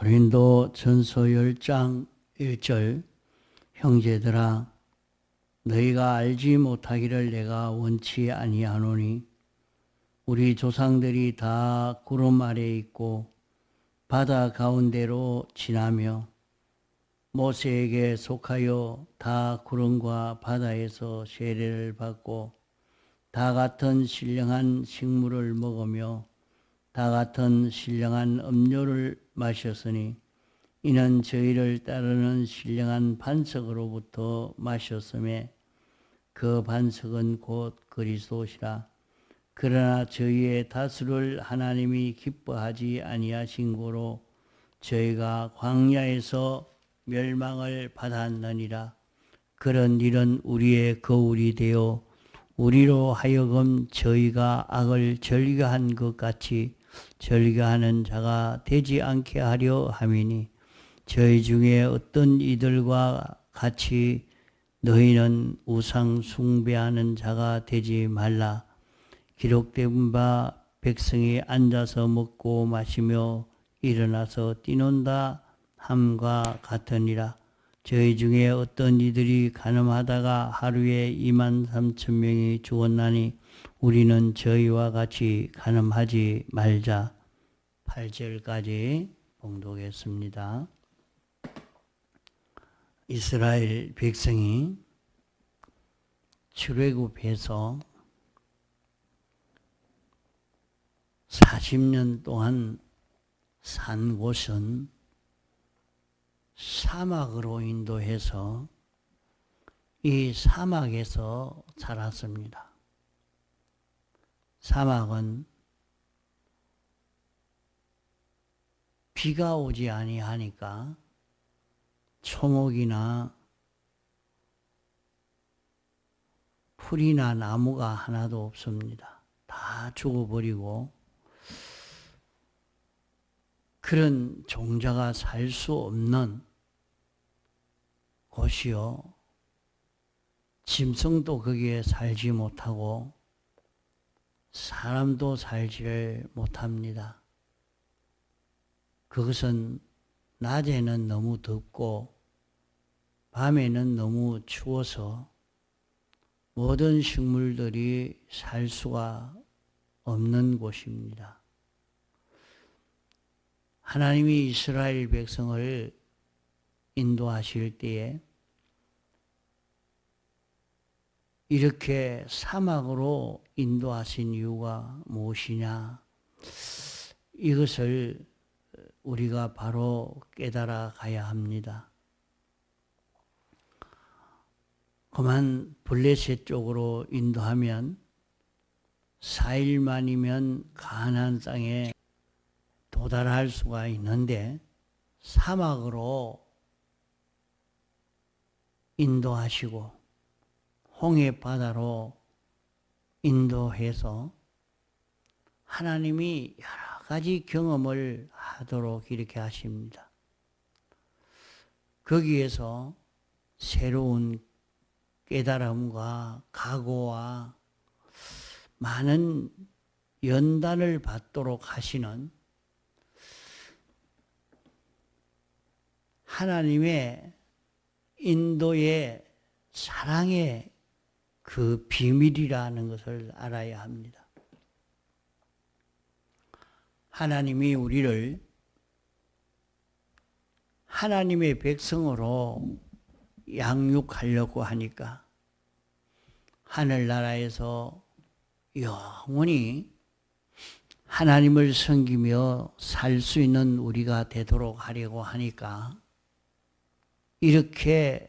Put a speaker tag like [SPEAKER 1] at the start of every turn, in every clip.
[SPEAKER 1] 고린도 전서 10장 1절 형제들아 너희가 알지 못하기를 내가 원치 아니하노니 우리 조상들이 다 구름 아래에 있고 바다 가운데로 지나며 모세에게 속하여 다 구름과 바다에서 세례를 받고 다 같은 신령한 식물을 먹으며 다 같은 신령한 음료를 마셨으니 이는 저희를 따르는 신령한 반석으로부터 마셨음에 그 반석은 곧 그리스도시라. 그러나 저희의 다수를 하나님이 기뻐하지 아니하신 고로 저희가 광야에서 멸망을 받았느니라. 그런 일은 우리의 거울이 되어 우리로 하여금 저희가 악을 즐겨한 것 같이 즐겨하는 자가 되지 않게 하려 함이니 저희 중에 어떤 이들과 같이 너희는 우상 숭배하는 자가 되지 말라. 기록된 바 백성이 앉아서 먹고 마시며 일어나서 뛰논다 함과 같으니라. 저희 중에 어떤 이들이 간음하다가 하루에 23,000명이 죽었나니 우리는 저희와 같이 간음하지 말자. 8절까지 봉독했습니다. 이스라엘 백성이 출애굽해서 40년 동안 산 곳은 사막으로 인도해서 이 사막에서 살았습니다. 사막은 비가 오지 아니하니까 초목이나 풀이나 나무가 하나도 없습니다. 다 죽어버리고 그런 종자가 살 수 없는 곳이요. 짐승도 거기에 살지 못하고 사람도 살지를 못합니다. 그것은 낮에는 너무 덥고 밤에는 너무 추워서 모든 식물들이 살 수가 없는 곳입니다. 하나님이 이스라엘 백성을 인도하실 때에 이렇게 사막으로 인도하신 이유가 무엇이냐? 이것을 우리가 바로 깨달아 가야 합니다. 그만 블레셋 쪽으로 인도하면 4일만이면 가나안 땅에 도달할 수가 있는데 사막으로 인도하시고 홍해 바다로 인도해서 하나님이 여러 가지 경험을 하도록 이렇게 하십니다. 거기에서 새로운 깨달음과 각오와 많은 연단을 받도록 하시는 하나님의 인도의 사랑의 그 비밀이라는 것을 알아야 합니다. 하나님이 우리를 하나님의 백성으로 양육하려고 하니까 하늘나라에서 영원히 하나님을 섬기며 살 수 있는 우리가 되도록 하려고 하니까 이렇게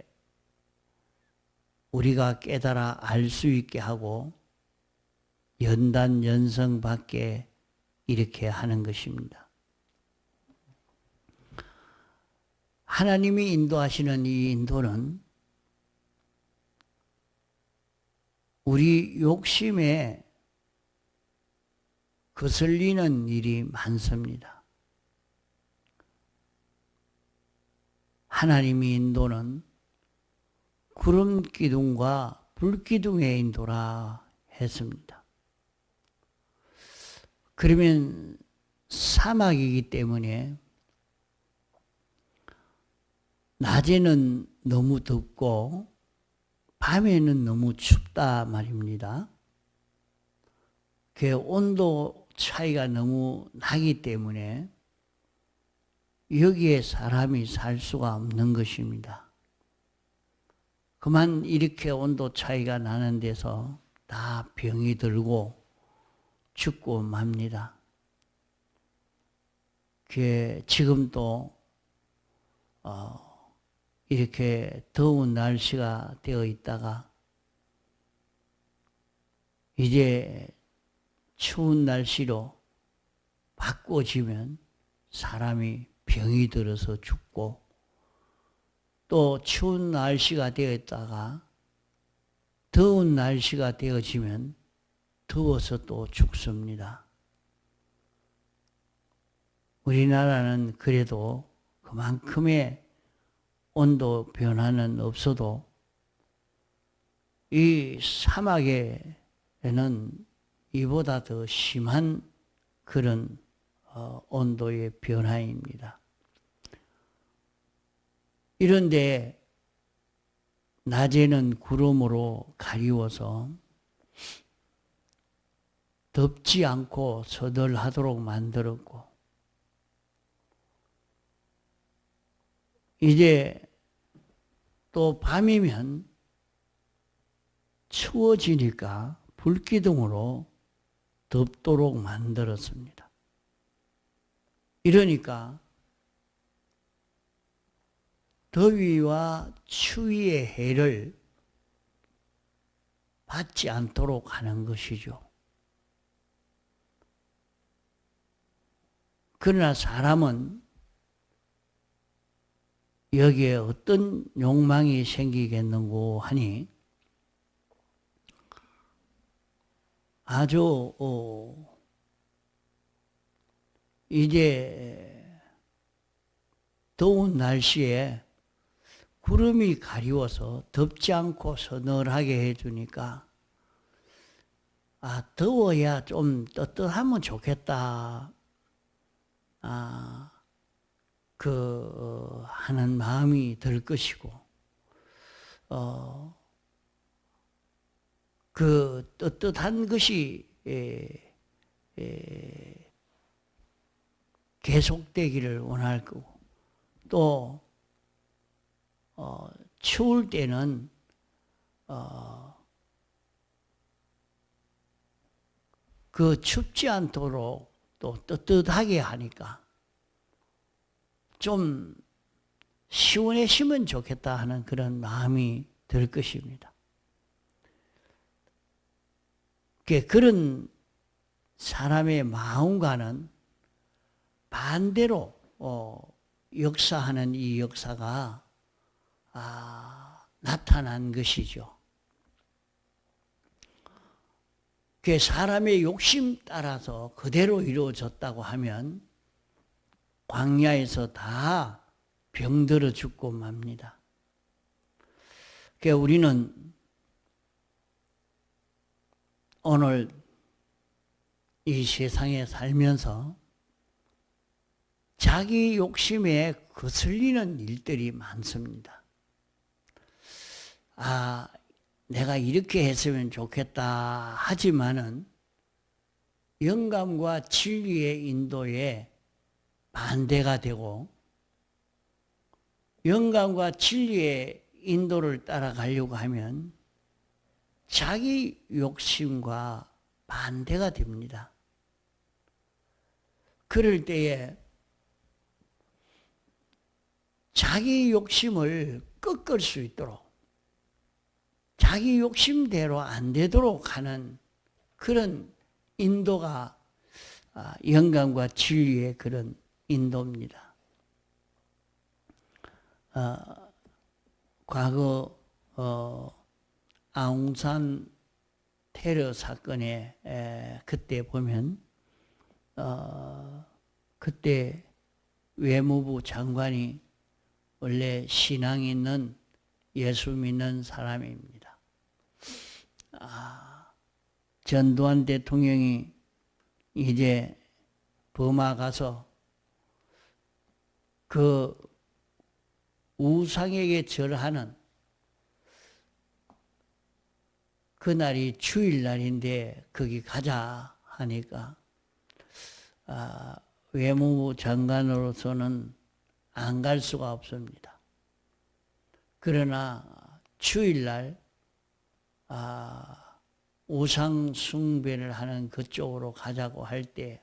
[SPEAKER 1] 우리가 깨달아 알 수 있게 하고 연단 연성 받게 이렇게 하는 것입니다. 하나님이 인도하시는 이 인도는 우리 욕심에 거슬리는 일이 많습니다. 하나님의 인도는 구름 기둥과 불 기둥의 인도라 했습니다. 그러면 사막이기 때문에 낮에는 너무 덥고 밤에는 너무 춥다 말입니다. 그 온도 차이가 너무 나기 때문에 여기에 사람이 살 수가 없는 것입니다. 그만 이렇게 온도 차이가 나는 데서 다 병이 들고 죽고 맙니다. 지금도 이렇게 더운 날씨가 되어 있다가 이제 추운 날씨로 바꿔지면 사람이 병이 들어서 죽고, 또 추운 날씨가 되었다가 더운 날씨가 되어지면 더워서 또 죽습니다. 우리나라는 그래도 그만큼의 온도 변화는 없어도 이 사막에는 이보다 더 심한 그런 온도의 변화입니다. 이런데 낮에는 구름으로 가리워서 덥지 않고 서늘하도록 만들었고, 이제 또 밤이면 추워지니까 불기둥으로 덥도록 만들었습니다. 이러니까 더위와 추위의 해를 받지 않도록 하는 것이죠. 그러나 사람은 여기에 어떤 욕망이 생기겠는고 하니, 아주 이제 더운 날씨에 구름이 가리워서 덥지 않고 서늘하게 해주니까 더워야 좀 뜨뜻하면 좋겠다 하는 마음이 들 것이고, 그 뜨뜻한 것이 계속되기를 원할 거고, 또 추울 때는 그 춥지 않도록 또 뜨뜻하게 하니까 좀 시원해지면 좋겠다 하는 그런 마음이 들 것입니다. 그런 사람의 마음과는 반대로 역사하는 이 역사가 나타난 것이죠. 사람의 욕심 따라서 그대로 이루어졌다고 하면 광야에서 다 병들어 죽고 맙니다. 우리는 오늘 이 세상에 살면서 자기 욕심에 거슬리는 일들이 많습니다. 내가 이렇게 했으면 좋겠다 하지만은 영감과 진리의 인도에 반대가 되고, 영감과 진리의 인도를 따라가려고 하면 자기 욕심과 반대가 됩니다. 그럴 때에 자기 욕심을 꺾을 수 있도록, 자기 욕심대로 안 되도록 하는 그런 인도가 영감과 진리의 그런 인도입니다. 과거 아웅산 테러 사건에 그때 보면 그때 외무부 장관이 원래 신앙 있는 예수 믿는 사람입니다. 전두환 대통령이 이제 버마 가서 그 우상에게 절하는 그날이 주일날인데 거기 가자 하니까 외무부 장관으로서는 안 갈 수가 없습니다. 그러나 주일날 우상 숭배를 하는 그쪽으로 가자고 할 때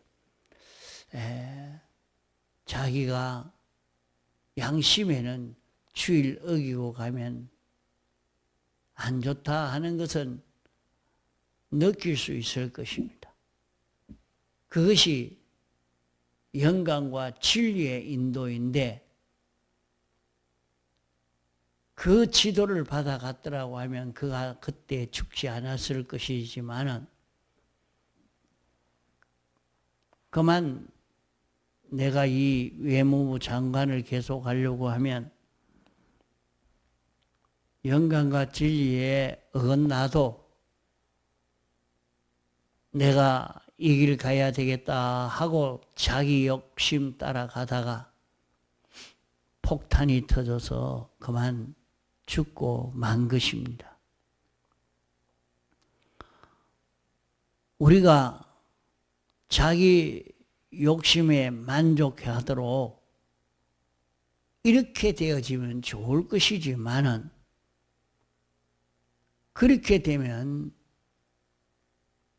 [SPEAKER 1] 자기가 양심에는 주일 어기고 가면 안 좋다 하는 것은 느낄 수 있을 것입니다. 그것이 영광과 진리의 인도인데 그 지도를 받아갔더라고 하면 그가 그때 죽지 않았을 것이지만은 그만 내가 이 외무부 장관을 계속 하려고 하면 영광과 진리에 어긋나도 내가 이 길 가야 되겠다 하고 자기 욕심 따라가다가 폭탄이 터져서 그만 죽고 만 것입니다. 우리가 자기 욕심에 만족하도록 이렇게 되어지면 좋을 것이지만은 그렇게 되면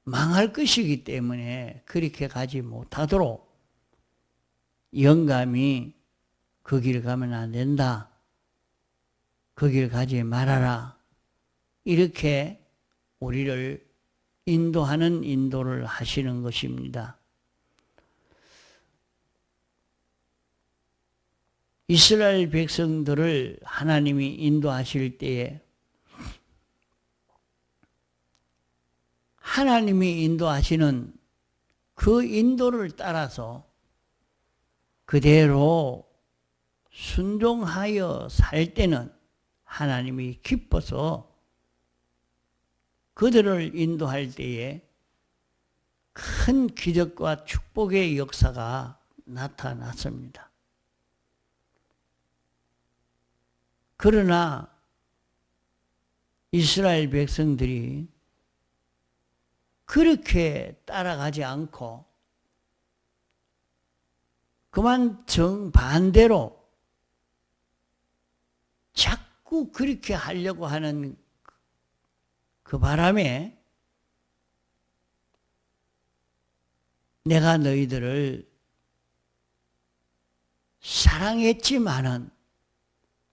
[SPEAKER 1] 망할 것이기 때문에 그렇게 가지 못하도록 영감이 그 길 가면 안 된다. 그 길 가지 말아라. 이렇게 우리를 인도하는 인도를 하시는 것입니다. 이스라엘 백성들을 하나님이 인도하실 때에 하나님이 인도하시는 그 인도를 따라서 그대로 순종하여 살 때는 하나님이 기뻐서 그들을 인도할 때에 큰 기적과 축복의 역사가 나타났습니다. 그러나 이스라엘 백성들이 그렇게 따라가지 않고 그만 정반대로 자꾸 그렇게 하려고 하는 그 바람에 내가 너희들을 사랑했지만은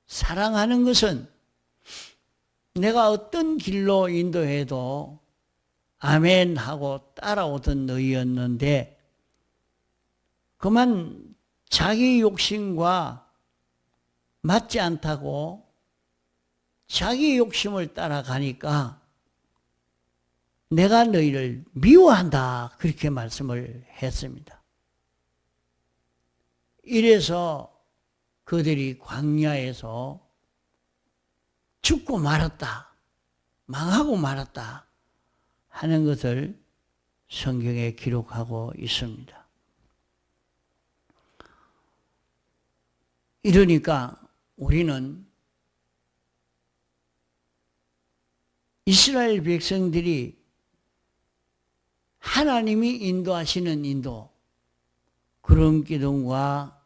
[SPEAKER 1] 사랑하는 것은 내가 어떤 길로 인도해도 아멘 하고 따라오던 너희였는데 그만 자기 욕심과 맞지 않다고 자기 욕심을 따라가니까 내가 너희를 미워한다 그렇게 말씀을 했습니다. 이래서 그들이 광야에서 죽고 말았다, 망하고 말았다 하는 것을 성경에 기록하고 있습니다. 이러니까 우리는 이스라엘 백성들이 하나님이 인도하시는 인도, 구름기둥과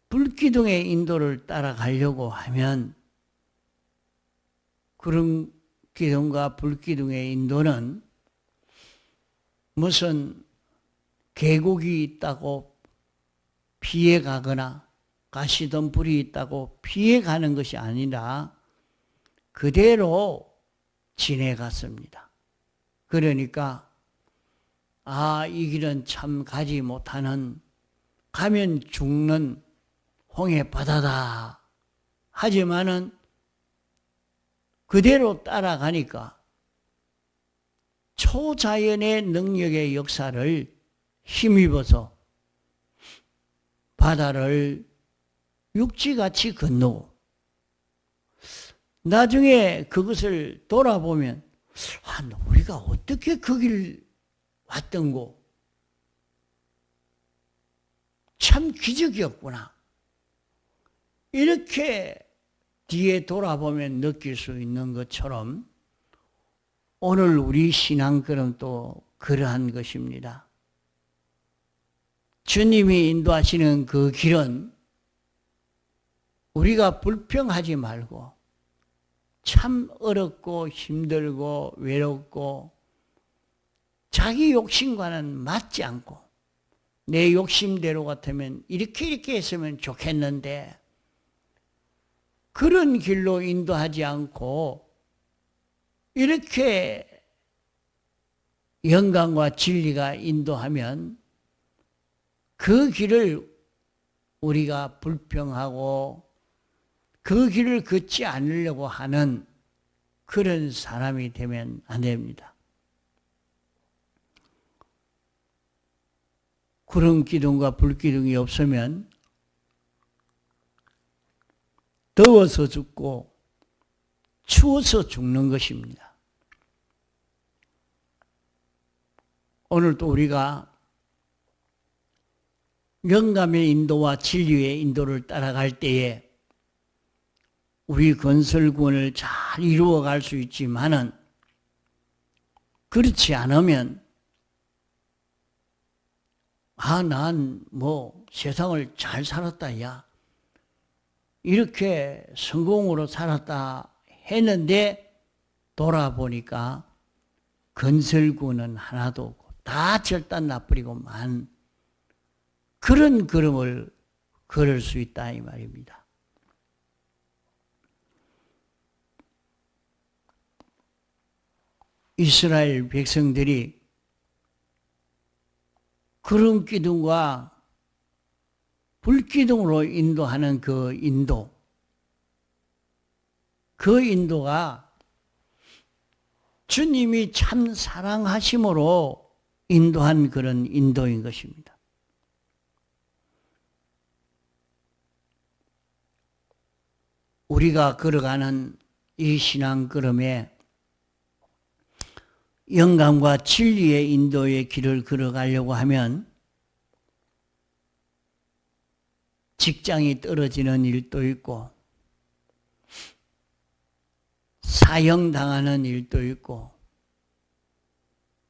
[SPEAKER 1] 불기둥의 인도를 따라가려고 하면 구름기둥과 불기둥의 인도는 무슨 계곡이 있다고 피해가거나 가시덤불이 있다고 피해가는 것이 아니라 그대로 지내갔습니다. 그러니까 이 길은 참 가지 못하는 가면 죽는 홍해 바다다 하지만은 그대로 따라가니까 초자연의 능력의 역사를 힘입어서 바다를 육지같이 건너고 나중에 그것을 돌아보면 우리가 어떻게 그 길 왔던고 참 기적이었구나 이렇게 뒤에 돌아보면 느낄 수 있는 것처럼 오늘 우리 신앙걸음도 그러한 것입니다. 주님이 인도하시는 그 길은 우리가 불평하지 말고 참 어렵고 힘들고 외롭고 자기 욕심과는 맞지 않고 내 욕심대로 같으면 이렇게 했으면 좋겠는데 그런 길로 인도하지 않고 이렇게 영광과 진리가 인도하면 그 길을 우리가 불평하고 그 길을 걷지 않으려고 하는 그런 사람이 되면 안 됩니다. 구름 기둥과 불 기둥이 없으면 더워서 죽고 추워서 죽는 것입니다. 오늘도 우리가 영감의 인도와 진리의 인도를 따라갈 때에 우리 건설군을 잘 이루어갈 수 있지만은 그렇지 않으면 난 세상을 잘 살았다 야 이렇게 성공으로 살았다 했는데 돌아보니까 건설군은 하나도 없고 다 절단 나버리고만 그런 걸음을 걸을 수 있다 이 말입니다. 이스라엘 백성들이 구름 기둥과 불 기둥으로 인도하는 그 인도가 주님이 참 사랑하심으로 인도한 그런 인도인 것입니다. 우리가 걸어가는 이 신앙 걸음에 영감과 진리의 인도의 길을 걸어가려고 하면 직장이 떨어지는 일도 있고 사형당하는 일도 있고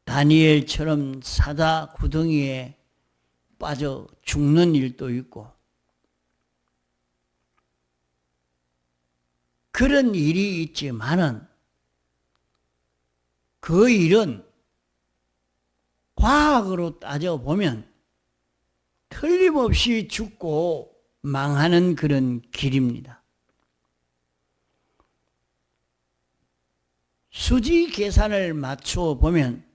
[SPEAKER 1] 다니엘처럼 사자 구덩이에 빠져 죽는 일도 있고 그런 일이 있지만은 그 일은 과학으로 따져보면 틀림없이 죽고 망하는 그런 길입니다. 수지 계산을 맞춰 보면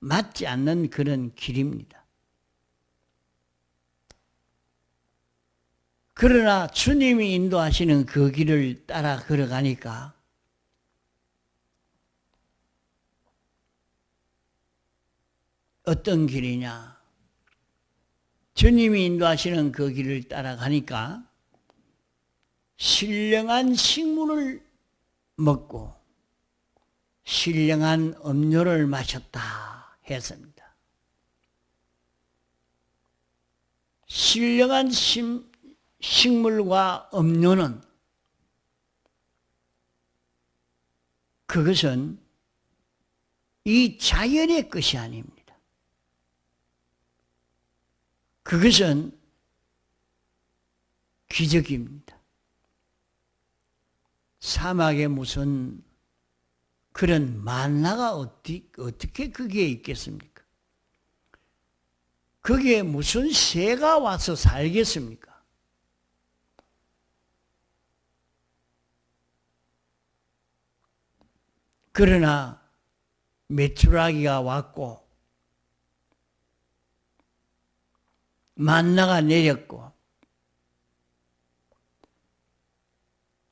[SPEAKER 1] 맞지 않는 그런 길입니다. 그러나 주님이 인도하시는 그 길을 따라 걸어가니까 어떤 길이냐? 주님이 인도하시는 그 길을 따라가니까 신령한 식물을 먹고 신령한 음료를 마셨다 했습니다. 신령한 식물과 음료는 그것은 이 자연의 것이 아닙니다. 그것은 기적입니다. 사막에 무슨 그런 만나가 어떻게 거기에 있겠습니까? 거기에 무슨 새가 와서 살겠습니까? 그러나 메추라기가 왔고 만나가 내렸고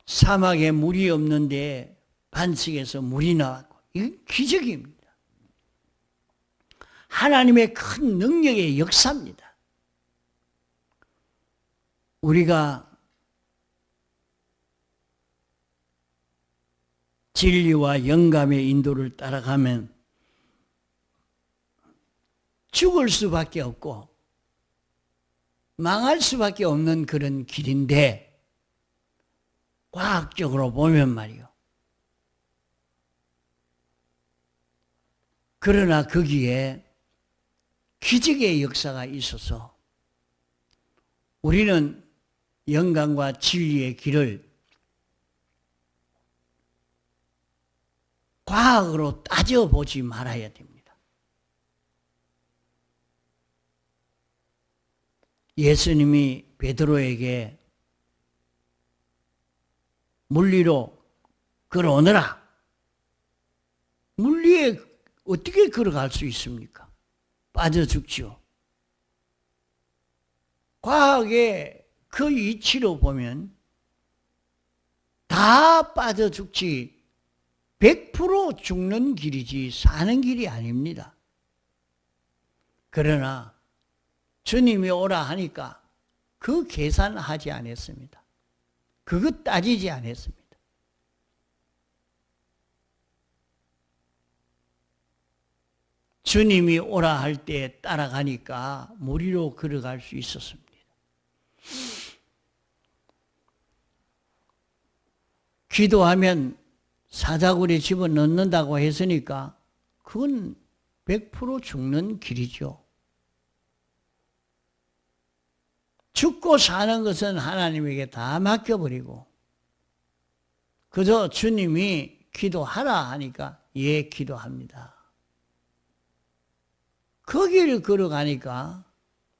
[SPEAKER 1] 사막에 물이 없는데 반석에서 물이 나왔고 이건 기적입니다. 하나님의 큰 능력의 역사입니다. 우리가 진리와 영감의 인도를 따라가면 죽을 수밖에 없고 망할 수밖에 없는 그런 길인데 과학적으로 보면 말이요. 그러나 거기에 기적의 역사가 있어서 우리는 영광과 진리의 길을 과학으로 따져보지 말아야 됩니다. 예수님이 베드로에게 물리로 걸어오너라. 물리에 어떻게 걸어갈 수 있습니까? 빠져 죽지요. 과학의 그 이치로 보면 다 빠져 죽지 100% 죽는 길이지 사는 길이 아닙니다. 그러나 주님이 오라 하니까 그 계산하지 않았습니다. 그거 따지지 않았습니다. 주님이 오라 할 때 따라가니까 물 위로 걸어갈 수 있었습니다. 기도하면 사자굴에 집어넣는다고 했으니까 그건 100% 죽는 길이죠. 죽고 사는 것은 하나님에게 다 맡겨버리고 그저 주님이 기도하라 하니까 예, 기도합니다. 그 길을 걸어가니까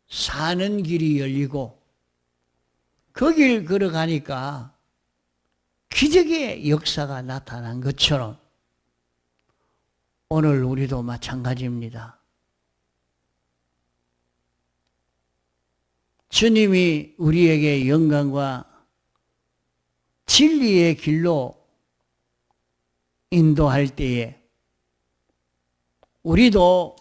[SPEAKER 1] 사는 길이 열리고 그 길 걸어가니까 기적의 역사가 나타난 것처럼 오늘 우리도 마찬가지입니다. 주님이 우리에게 영광과 진리의 길로 인도할 때에 우리도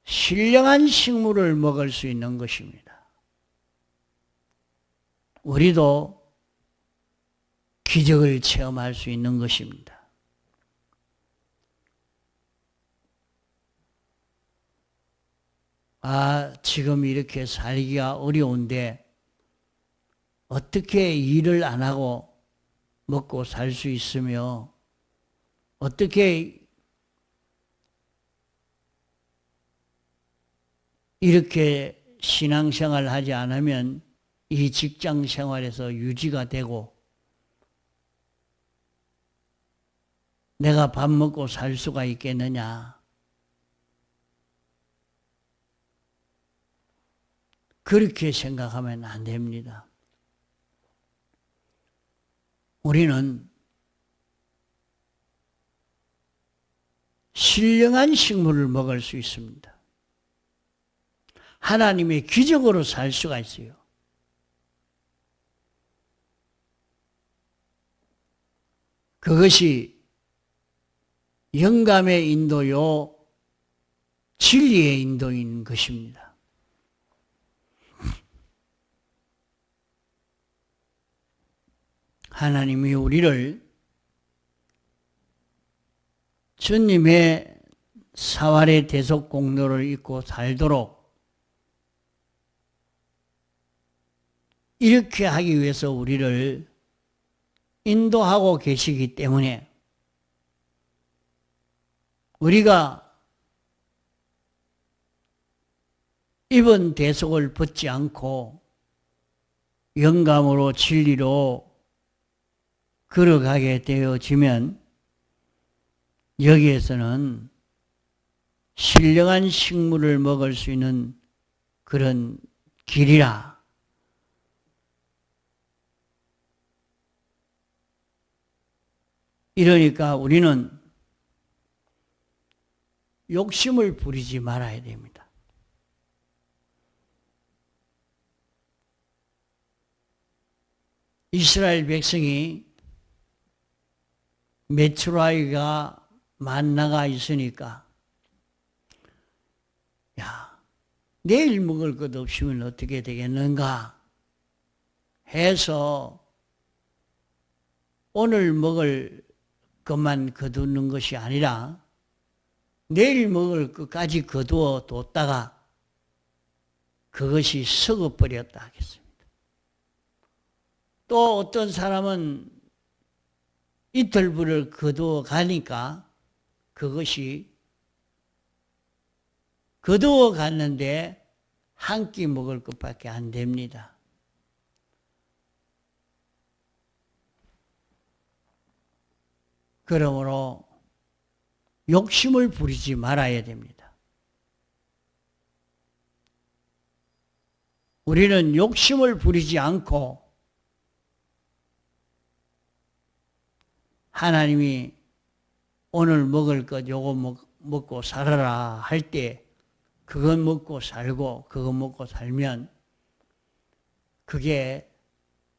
[SPEAKER 1] 신령한 식물을 먹을 수 있는 것입니다. 우리도 기적을 체험할 수 있는 것입니다. 지금 이렇게 살기가 어려운데 어떻게 일을 안 하고 먹고 살 수 있으며 어떻게 이렇게 신앙생활을 하지 않으면 이 직장 생활에서 유지가 되고 내가 밥 먹고 살 수가 있겠느냐. 그렇게 생각하면 안 됩니다. 우리는 신령한 식물을 먹을 수 있습니다. 하나님의 기적으로 살 수가 있어요. 그것이 영감의 인도요, 진리의 인도인 것입니다. 하나님이 우리를 주님의 사활의 대속 공로를 잊고 살도록 이렇게 하기 위해서 우리를 인도하고 계시기 때문에 우리가 이번 대속을 벗지 않고 영감으로 진리로 걸어가게 되어지면 여기에서는 신령한 식물을 먹을 수 있는 그런 길이라. 이러니까 우리는 욕심을 부리지 말아야 됩니다. 이스라엘 백성이 메추라기가 만나가 있으니까 내일 먹을 것 없으면 어떻게 되겠는가 해서 오늘 먹을 것만 거두는 것이 아니라 내일 먹을 것까지 거두어 뒀다가 그것이 썩어버렸다 하겠습니다. 또 어떤 사람은 이틀불을 거두어 가니까 그것이 거두어 갔는데 한 끼 먹을 것밖에 안 됩니다. 그러므로 욕심을 부리지 말아야 됩니다. 우리는 욕심을 부리지 않고 하나님이 오늘 먹을 것 요거 먹고 살아라 할 때 그건 먹고 살고 그거 먹고 살면 그게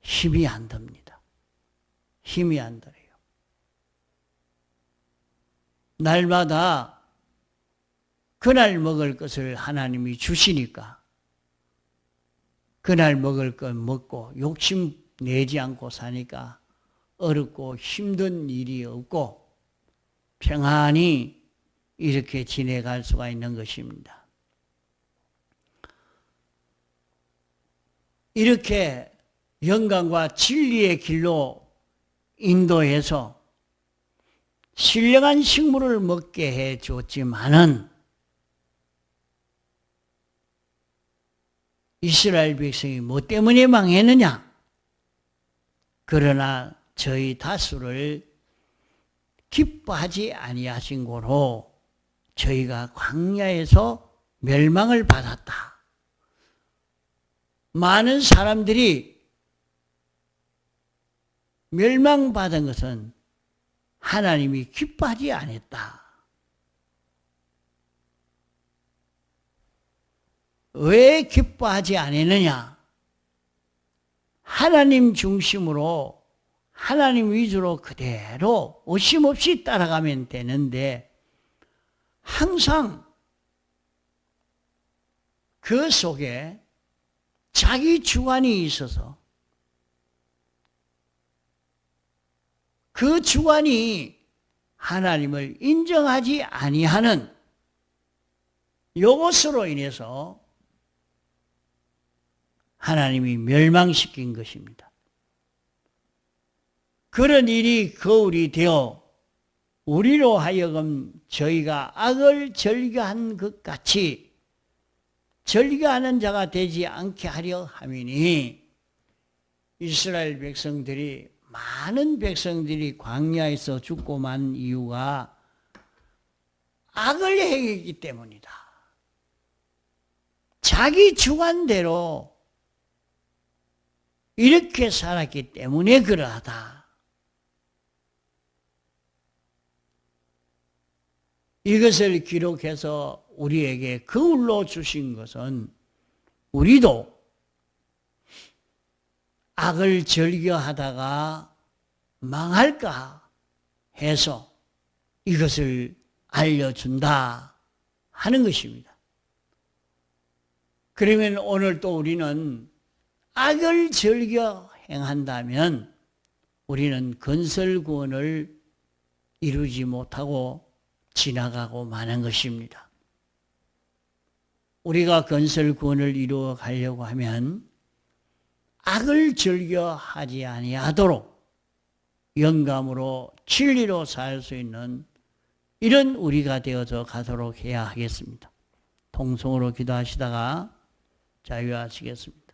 [SPEAKER 1] 힘이 안 듭니다. 힘이 안 들어요. 날마다 그날 먹을 것을 하나님이 주시니까 그날 먹을 것 먹고 욕심 내지 않고 사니까 어렵고 힘든 일이 없고 평안히 이렇게 지내갈 수가 있는 것입니다. 이렇게 영광과 진리의 길로 인도해서 신령한 식물을 먹게 해 줬지만은 이스라엘 백성이 뭐 때문에 망했느냐? 그러나 저희 다수를 기뻐하지 아니하신 고로 저희가 광야에서 멸망을 받았다. 많은 사람들이 멸망받은 것은 하나님이 기뻐하지 않았다. 왜 기뻐하지 않았느냐? 하나님 중심으로 하나님 위주로 그대로 의심없이 따라가면 되는데 항상 그 속에 자기 주관이 있어서 그 주관이 하나님을 인정하지 아니하는 이것으로 인해서 하나님이 멸망시킨 것입니다. 그런 일이 거울이 되어 우리로 하여금 저희가 악을 절개한 것 같이 절개하는 자가 되지 않게 하려 함이니 이스라엘 백성들이 많은 백성들이 광야에서 죽고 만 이유가 악을 행했기 때문이다. 자기 주관대로 이렇게 살았기 때문에 그러하다. 이것을 기록해서 우리에게 거울로 주신 것은 우리도 악을 절개하다가 망할까 해서 이것을 알려준다 하는 것입니다. 그러면 오늘 또 우리는 악을 절개 행한다면 우리는 건설구원을 이루지 못하고 지나가고 마는 것입니다. 우리가 건설구원을 이루어 가려고 하면 악을 절개하지 아니하도록 영감으로 진리로 살 수 있는 이런 우리가 되어서 가도록 해야 하겠습니다. 통성으로 기도하시다가 자유하시겠습니다.